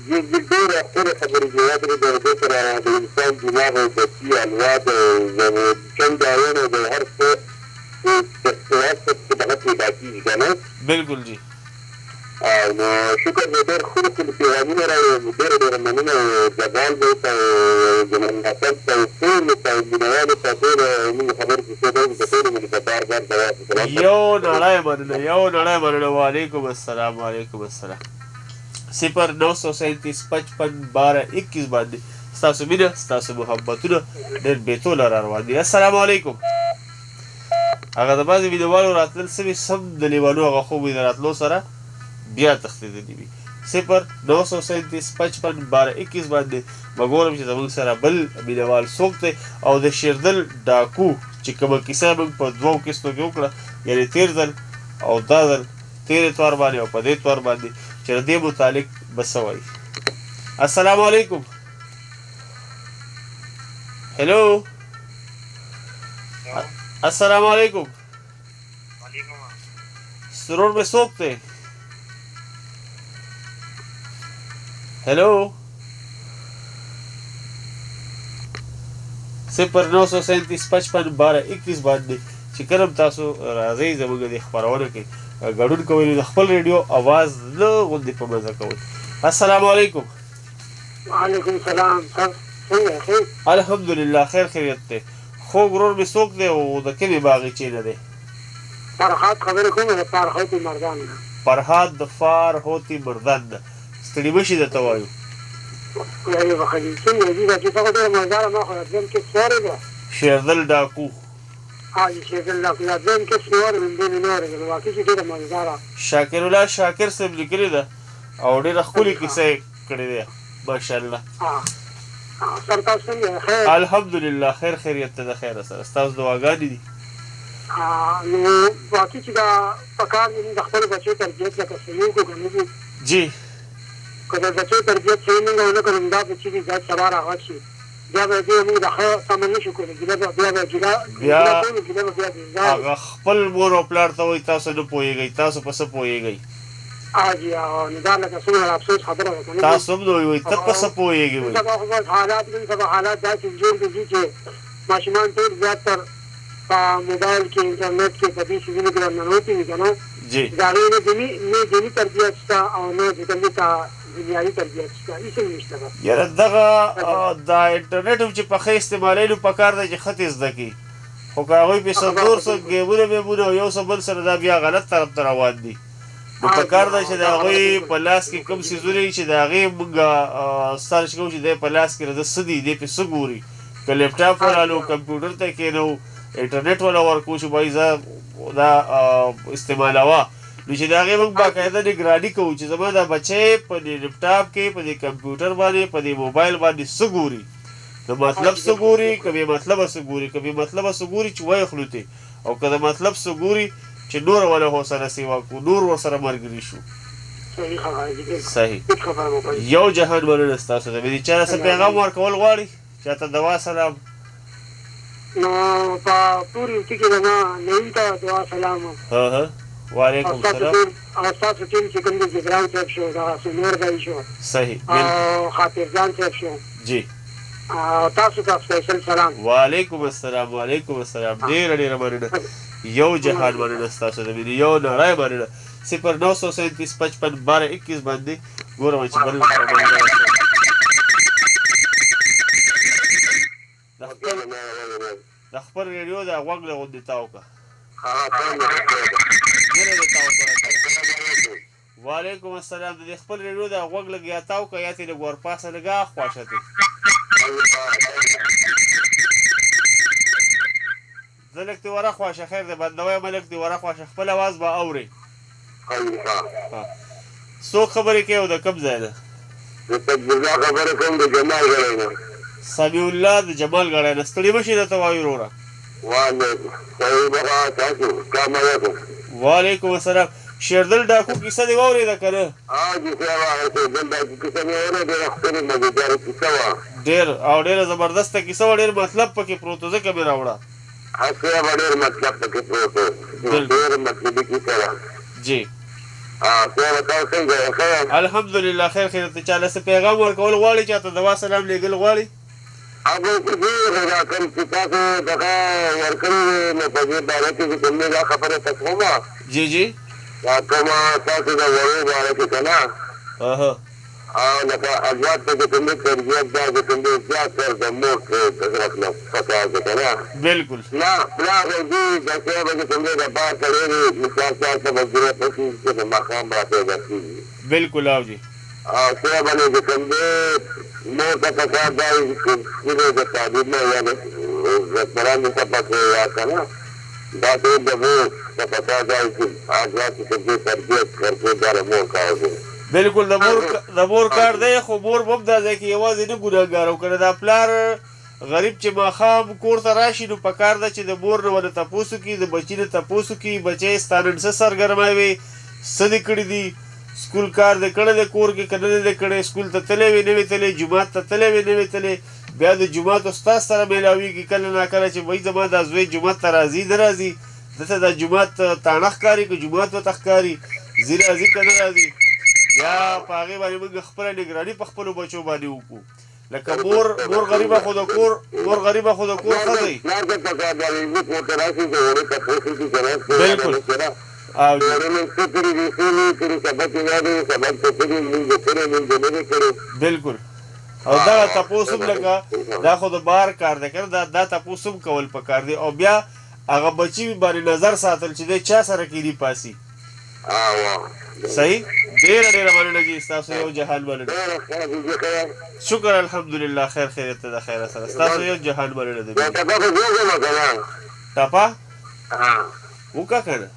ډېره ښکلې خبرې جواب دی د دې سره د انسان دماغ او بچي الواد چند ډاونه د هر څه دغه پیدا کېږي که نه بالکل جی نو شکر دی ډېر ښکلي ښکلي پیغامونه راوړي ډېره ډېره مننه جبال دی ته زموږ نسل ته ټولو ته مینهوالو ته ټولو موږ خبرې کیسې کوو د ټولو مونږ ته بار بار جواب یو نړۍ مننه وعلیکم السلام 0937551221 باندې ستاسو مینه ستاسو محبتونه ډېر بېتوله را روان دي السلام علیکم هغه د بعضې مینهوالو راتلل سوي سم د لیوانو هغه خوب د راتلو سره بیا تښتېدلي وي 0937551221 باندې به ګورم چې زموږ سره بل مینهوال څوک دی او د شیردل ډاکو چې کومه کیسه موږ په دوو قسطو کې وکړه یعنې تېر ځل او دا ځل تېر اتوار باندې او په دې اتوار باندې چې د دې متعلق به څه وایي السلام علیکم हेलो अस्सलाम वालेकुम सरोर में सोखते हेलो 0937551221 باندې چې کلم تاسو راځئ زموږ د خبرونه کې ګډون کوئ د خپل ریډیو आवाज نه غوندې په مزه کوئ السلام علیکم وعلیکم السلام څنګه خیر الحمدلله خیر خیریت ته خو ګرور می څوک دی او د کومې باغچې نه دی فرحات خبرې کوم د فرحاتي مردان فرحات د فارهوتی مردان ستړي مشي درته وایو یعنی بخلی څنګه دي چې څنګه د مردان ما خو ځم کې سواره ده شیردل ډاکو حاجی شیخ الله کله ځم کې سواره من دې نور ده واقعي چې ډېر مزدار شاکر الله شاکر صاحب لیکلی ده او ډېر خولي کیسه کړې ده ماشاءالله سرتاسو څنګه خیر الحمدلله خیر خیریت ته د خیر سره تاسو دعاګانې دي نو واقعي چې دا پکار دې د خپل بچو تربیت لکه صحیح کو غنځي جی کله بچو تربیت صحیح نه غوښنه کوم دا چې دې ځات سبا راغشي بیا به دې موږ د خیر سامان نشو کولای بیا هغه خپل مور او پلار ته وایي تاسو نه پوهېږئ تاسو په څه پوهېږئ حاجی نو دا لکه څومره افسوس خبره ده تاسو هم نو وایي ته په څه پوهېږئ وایي سبا خو حالات داسې جوړ دي چې ماشومان ټول زیاتر په موبایل کې انټرنیټ کې په دې شیزونو کې ننوتي وي که نه جی د هغې نه دیني تربیت شته او نه د دې ته دنیایي تربیت شته هېڅ هم نشته بس یاره دغه دا انټرنیټ هم چې په ښه استعمالوي نو پکار دی چې ښه تې زده کړي خو که هغوی پې څه نور څه ګیمونه ویمونه او یو څه بل سره دا بیا غلط طرف ته روان دي نو پکار ده چې د هغوی په لاس کې کوم څیزونه وي چې د هغې مونږ سرچ کوو چې دی په لاس کې د څه دي دی پې څه ګوري که لیپټاپ ورالو کمپیوټر ته کښېنو انټرنیټ ولا ورکوو چې وایي زه دا استعمالوه نو چې د هغې موږ باقاعده نګراني کوو چې زما دا بچی په دې لیپټاپ کې په دې کمپیوټر باندې په دې موبایل باندې څه ګوري د مطلب څه ګوري که بې مطلبه څه ګوري که بې مطلبه څه ګوري چې وایي خلو ته او که د مطلب څه ګوري چې نور ولا ورسره سیوا کړو نور ورسره ملګري شو صحیح یو جهان مننه ستاسو ته مې چا څه پیغام ورکول غواړي چاته دوا سلام نو په پورې ټکي ده نه نوي ته دعا سلام وعلیکم السلام او ستاسو ټیم چې کوم دی جګران صاحب شو دغه سنور دی شو صحیح او خاطرجان صاحب شو جی تاسو ته سپیشل سلام وعلیکم السلام وعلیکم السلام ډېره ډېره مننه یو جهان مننه ستاسو ته مې یو نړۍ مننه 0937551221 باندې ګورم چې بل د خپل ریډیو د غوږ له غوندې تاو که وعلیکم السلام د دې خپل ریډیو د غوږ لږ یا تاو که یا ترې لږ ورپاسه لږ اخواشه تې زه لږ ترې ورخواشه خیر دی بندوی یم لږ ترې ورخواشه خپل اواز به اورئ څوک خبرې کوي او د کوم ځای نه خبرې کوم د جمال غړی نه سمیع الله د جمال غړی نه ستړي مه شي درته وایو وروره وعلیکم السلام شیردل ډاکو کیسه دې واورېده که نه ډېر او ډېره زبردسته کیسه وه ډېر مطلب پکې پروت و ځکه مې راوړه جی الحمدلله خیر خیر ته چاله څه پیغام ورکول غواړي چاته دوا سلام لیږل غواړي هغه کوم چې تاسو دغه ورکړي نو په دې باره کې چې کومه دا خبره تاسو ما جی جی دا کوم تاسو دا وایي باره کې کنه او لکه ازاد ته کومه تربیت دا کومه زیات تر د مور دغه خلاف فساد کنه بالکل لا بلا دې د څه به کومه دا بار کړی مثال تاسو به ضرورت پکې چې مقام راځي بالکل او جی او څه باندې کومه نو د فساد دای چې د تعلیم نه یعنی زمران څه پکې یا کنه دا د فساد دای چې ازاد ته تربیت ورکړي دا مور کاوه بالکل د مور کار دی خو مور هم دا ځای کې یوازې نه ګناهګار او که دا پلار غریب چې ماښام کور ته راشي نو پکار ده چې د مور نه ونه تپوس وکړي د بچي نه تپوس وکړي بچی ستا نن څه سرګرمی څه دې کړي دي سکول کار دې کړی دی کور کې که نه دی کړی سکول ته تللی وې نه وې تللی جومات ته تللی وې نه وې تللی بیا د جومات استاد سره میلاویږي کله ناکله چې وایي زما دا زوی جومات ته راځي نه راځي دته دا جومات تاڼه ښکاري که جومات ورته ښکاري ځي راځي که نه راځي بیا په هغې باندې موږ خپله نګراني په خپلو بچو باندې وکړو لکه مور غریبه خو د کور ښه دی بلکل بلکل او دغه تپوس هم لکه دا خو د بار کار دی که دا تپوس هم کول پکار دی او بیا هغه بچي باندې نظر ساتل چې دی چا سره کیني پاسي صحیح ډېره ډېره مننه جي ستاسو یو جهان مننه شکر الحمدلله خیر خیریت ته د خیره سره ستاسو یو جهان مننه ده ټپه وکړه که نه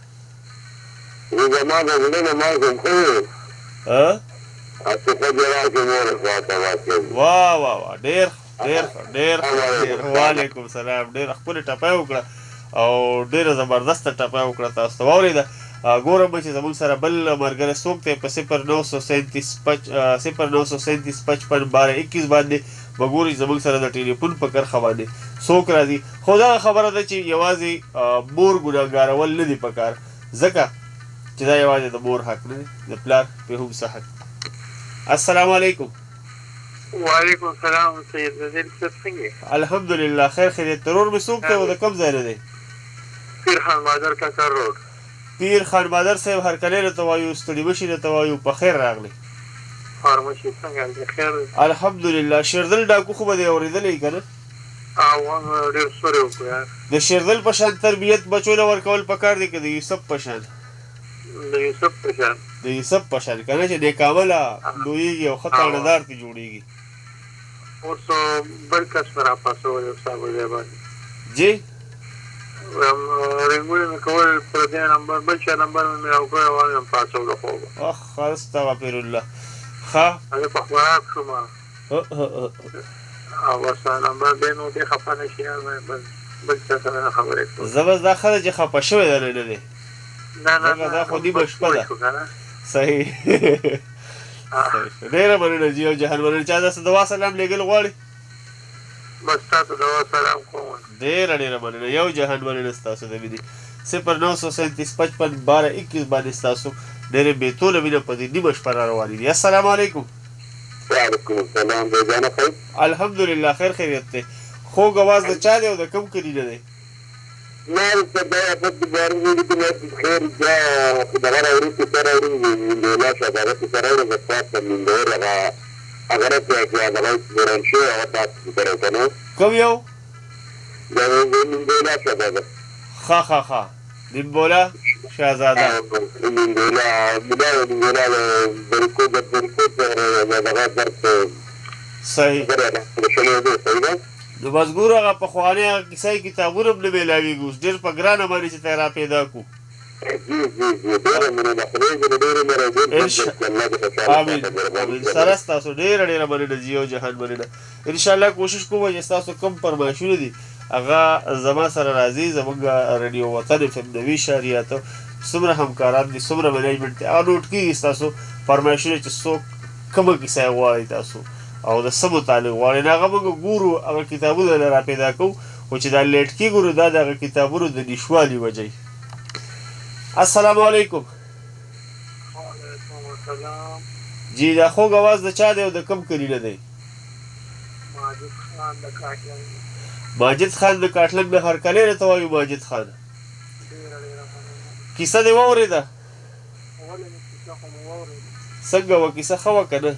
واه واه واه ډېر وعلیکم سلام ډېر ښکلې ټپه یې وکړه او ډېره زبردسته ټپه یې وکړه تاسو ته واورېده ګورم به چې زموږ سره بل ملګری څوک دی په 0937 باندې به ګوري زموږ سره د ټلیفون په کرښه باندې څوک راځي خو دغه خبره ده چې یوازې مور ګناهګارول نه دي پکار ځکه چې دا یوازې د مور حق نه دی د پلار پې هم څه حق السلام علیکم وعلیکم السلام سید نظیر صاحب څنګه الحمدلله خیر خیریت ترور مې څوک دی او د کوم ځای نه دی پیر خان بادر کاکر روډ پیر خان بادر صاحب هرکلی راته وایو ستړي مشي راته وایو په خیر راغلی فارمشي څنګه دی خیر الحمدلله شیردل ډاکو خو به دی اورېدلی که نه ډېر سورې وکړو د شیردل په شان تربیت بچو له ورکول پکار دی که د یوسف په شان د یوسف په شان که نه چې نیکعمله لویږي او ښه تاڼهدار ترې جوړېږي اوس بل کس مې راپاڅولی استاد وزیر باندې جی رنګونه مې کول پر دې نمبر بل چا نمبر مې راوکړی وایي هم پاڅولو خوبه اخ استغفرالله ښه هغې په خوراک شوم او بس نمبر دی نو دې خفه نه شي بل چا سره نه خبرې کوم زه بس دا ښه ده چې خفه شوی ده نه دی نه دا خو نیمه شپه ده صحیح ډېره مننه جي او جهان مننه چا داسې دوا سلام لېږل غواړي بس تاسو دوا سلام کوم ډېره مننه یو جهان مننه ستاسو د مینې 0937 باندې ستاسو ډېرې بېتوله مینه په دې نیمه شپه را روانې دي السلام علیکم وعلیکم السلام بیجانه خیر الحمدلله خیر خیریت دی خوږ اواز د چا دی او د کوم کلي نه دی ما صدق أخذت بارين كده خير جاء خدمات أوريك سرا أوريك ولا شغالات سرا أوريك بس من دور أغرب يا أغرب برانشة أو تاس سرا كنا کوم یو من دولا شغالات ها دیمبولا شهزاده من دولا بركود صحیح نو بس ګورو هغه پخواني هغه کیسې کتابونه هم نه میلاوېږي اوس ډېر په ګرانه باندې چې ته یې را پیدا کړو امین سره ستاسو ډېره مننه جي او جهان مننه انشاءالله کوشش کوم چې ستاسو کوم فرمایشونه دي هغه زما سره راځي زموږ رادیو وطن FM 90.8 څومره همکاران دي څومره منیجمنټ دی هغه نوټ کېږي ستاسو فرمایشونه چې څوک کومه کیسه یې غواړئ تاسو او د څه متعلق غواړئ نو هغه موږ ګورو هغه کتابونه نه را پیدا کوو خو چې دا لیټ کې ګورو دا د هغه کتابونو د نشوالي وجه السلام علیکم جی دا خوږ اواز د چا دی او د کوم کلي نه دی ماجد خان د کاټلن نه هرکلی راته وایو ماجد خان کیسه دې واورېده څنګه وه کیسه ښه وه که نه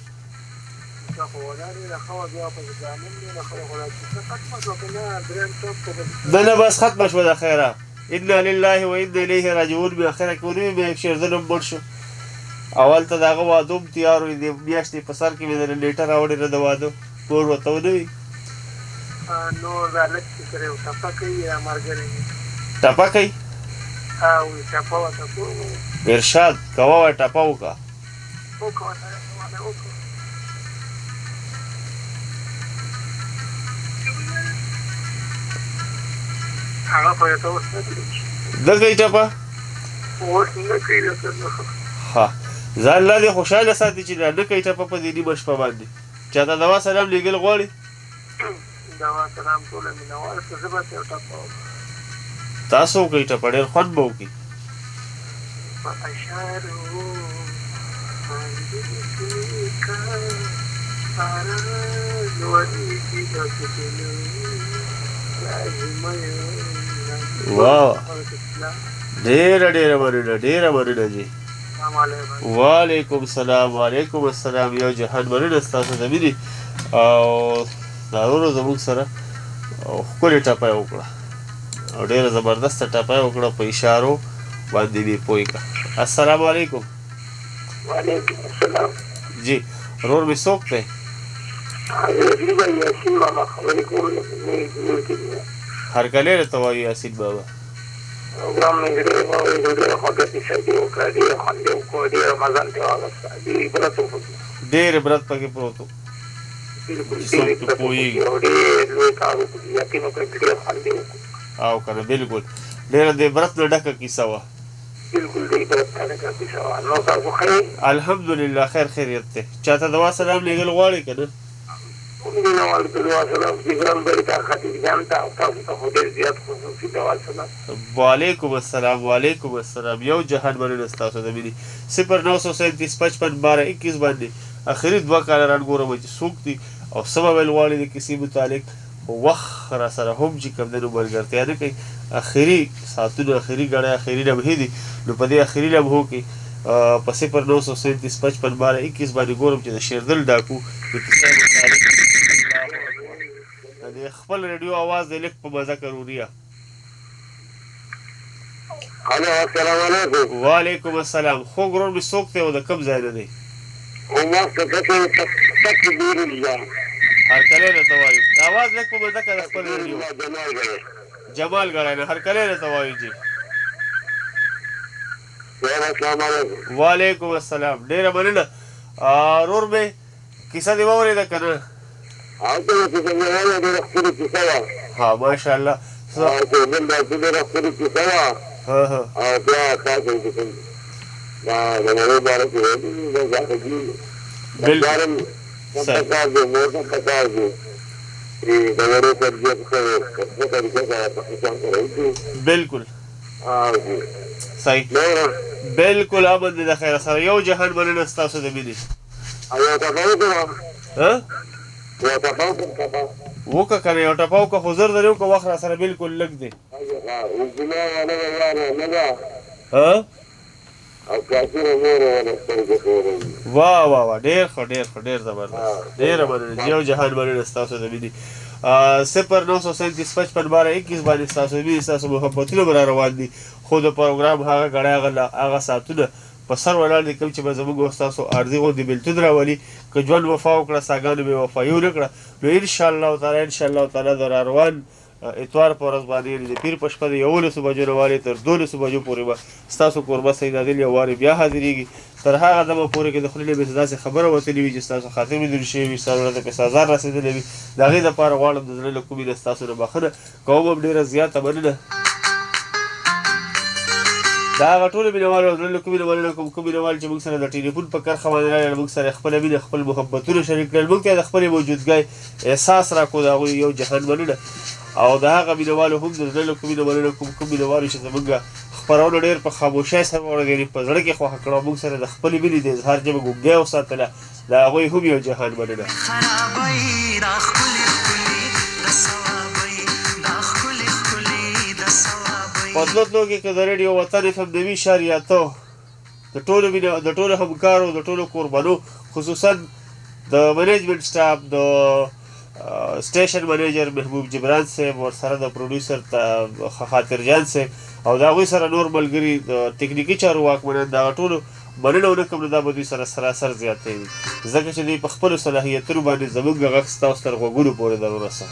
نه بس ختمه شوه د خیره انا لله و انا الیه راجعون مې اخره کې ونیوې مې شیردل هم مړ شو اول ته د هغه واده هم تیار وي د میاشتې په سر کې مې د لیټه راوړې نه د واده کور ورته ونه وي ټپه کوي ارشاد کوه وایي ټپه وکړه نه کوي ټپه ها ځان لا دې خوشحاله ساتي چې نه کوي ټپه په دې نیمه شپه باندې چاته دوا سلام لېږل غواړي دوا سلام ټول مینوال ته زه بس یو ټاپه تاسو وکړئ ټپه ډېر خوند به وکړي په اشارو باندې کا باران ورېږي داسې دلو واو ډېره مننه جي وعلیکم السلام یو جهان مننه ستاسو د مینې او نارونو زموږ سره ښکلې ټپه یې وکړه او ډېره زبردسته ټپه یې وکړه په اشارو باندې مې پوه کړه السلام علیکم وعلیکم السلام جی رور مې څوک دی هرکلی راته وایي یاسین بابا پروګرام مې ډېر خوږه کیسه دې وکړه ډېر خوند یې وکړ ډېر مزه دې واخیسته ډېر عبرت وکړ ډېر عبرت پکې پروت و څوک پې پوهېږي او که نه بلکل ډېره د عبرت نه ډکه کیسه وه الحمدلله خیر خیریت دی چاته دوا سلام لیږل غواړې که نه وعلیکم السلام یو جهان مننه ستاسو د مینې 0937551221 باندې اخري 2 کاله رانګورم چې څوک دي او څه به ویل غواړي د کیسې متعلق وخت را سره هم چې کوم دی نو ملګرتیا نه کوي اخري ساعتونه اخري ګړی اخري لمحې دي نو په دې اخري لمحو کې په 0937551221 باندې ګورم چې د شیردل ډاکو د کیسې متعلق د خپل ریډیو आवाज د لیک په مزه کروریا الو السلام علیکم وعلیکم السلام خو ګرون مې څوک دی او د کوم ځای نه دی هرکلی راته وایي د आवाज لیک په مزه که د خپل ریډیو جمال ګړی نه هرکلی راته وایي جي وعلیکم السلام ډېره مننه رور مې کیسه دې واورېده که نه ها ماشاءالله بالکل صحیح بالکل امن دې د خیره سره یو جهان مننه ستاسو د مینې وکه که نه یو ټپه وکړه خو زر درې وکړه وخت را سره بالکل لږ دی واه واه واه ډېر ښه ډېر زبردست ډېره مننه یو جهان مننه ستاسو د مینې 0937551221 باندې ستاسو مینې ستاسو محبتونه به را روان دي خو د پروګرام هغه ګړی هغه ساعتونه په سر ولاړ دي کوم چې به زموږ او ستاسو عرضي غوندې بېلتون راولي که ژوند وفا وکړه ساګانو مې وفایي ونه کړه نو انشاءالله تعالی د را روان اتوار په ورځ باندې یعنې د پیر په شپه د 11 بجو نه والې تر 12 بجو پورې به ستاسو کوربه سید عادل یو وارې بیا حاضرېږي تر هغه دمه پورې کې د خولې نه بېرته داسې خبره وتلې وي چې ستاسو خاطر لیدل شوي وي ستاسو ورځ پې سازار رسېدلی وي د هغې دپاره غواړم د زړه له کومې نه ستاسو نه بخښنه کوم هم ډېره زیاته مننه دا هغه ټولو مینهوالو او زړه له کومې نه مننه کوم کوم مینهوال چې موږ سره د ټلیفون په کرښه باندې راغلل موږ سره خپله مینه خپل محبتونه شریک کړل موږ ته د خپلې موجودګۍ احساس راکړو د هغوی یو جهان مننه او د هغه مینهوالو هم د زړه له کومې نه مننه کوم مینهوالو چې زموږ خپرونه ډېر په خاموشۍ سره واورېد یعنې په زړه کې خوښه کړه موږ سره د خپلې مینې د اظهار ژبه ګونګۍ وساتله د هغوی هم یو جهان مننه پتلوتلو کې که د ریډیو وطن FM 90.8 د ټولو همکارو د ټولو کوربنو خصوصا د منیجمنټ سټاف د سټیشن منیجر محبوب جبران صاحب ورسره د پروډیوسر خاطر جان صاحب او د هغوی سره نور ملګري د تکنیکي چارو واکمنان د هغه ټولو مننه ونه کړم نو دا به دوی سره سراسر زیاتی وي ځکه چې دوی په خپلو صلاحیتونو باندې زموږ غږ ستاسو تر غوږونو پورې در ورسوه